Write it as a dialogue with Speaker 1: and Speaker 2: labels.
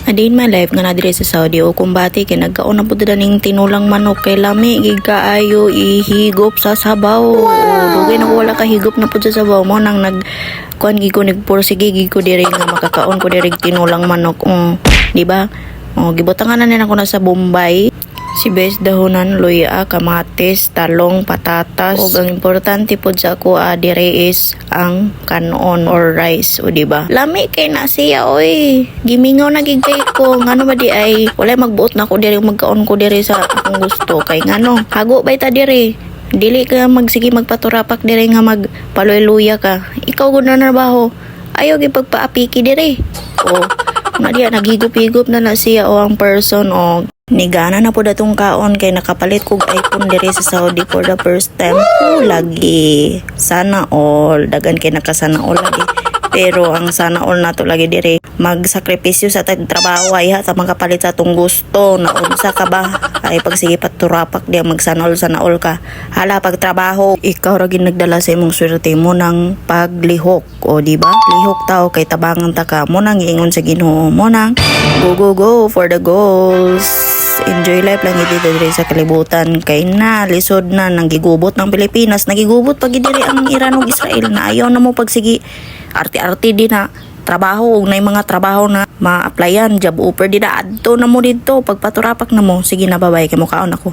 Speaker 1: A day in my life nga na diri sa Saudi o kumbati kay nagkaon na pud daning tinulang manok kay lami gid kaayo ihigop sa sabaw. Dugay na wala ka higop na pud sa sabaw mo nang nag kuan gid ko nagpursige gid ko diri nga makakaon ko diri tinulang manok. Di ba? Gibutangan na nila ko na sa Bombay. Sibes, dahonan, luya, kamatis, talong, patatas. O ang importante po sa ako dire is ang kanon or rice. O diba? Lami kay na siya, oy. Gimingaw na gigay ko. Ngano ba di ay, wala magbuot na ko dire, magkaon ko dire sa akong gusto. Kay ngano, hago ba ita dire? Dili ka magsige magpaturapak dire nga magpaloy-luya ka. Ikaw gud na trabaho. Ayaw gipagpaapiki dire. O, nga diya, naghigop-higop na siya o ang person o nigana na po datong kaon kay nakapalit kog iPhone diri sa Saudi for the first time. Lagi sana all dagan kay nakasana all lagi. Pero ang sana all nato lagi diri magsakripisyo sa tag trabaho ay ha sa makapalit sa atong gusto na unsa ka ba ay pagsige paturapak di magsana all ka. Hala pag trabaho ikaw ra gid nagdala sa imong swerte mo nang paglihok o di ba? Lihok tao kay tabangan ta ka mo nang giingon sa Ginoo mo nang go for the goals. Enjoy life lang dito diri sa kalibutan kay na lisod na nang gigubot ng Pilipinas nagigubot pag diri ang Iran ug Israel na ayaw na mo pagsigi arte-arte din na trabaho ug nay mga trabaho na ma-applyan job offer di na adto na mo dito pagpaturapak na mo sige na babay kay mo kaon ako.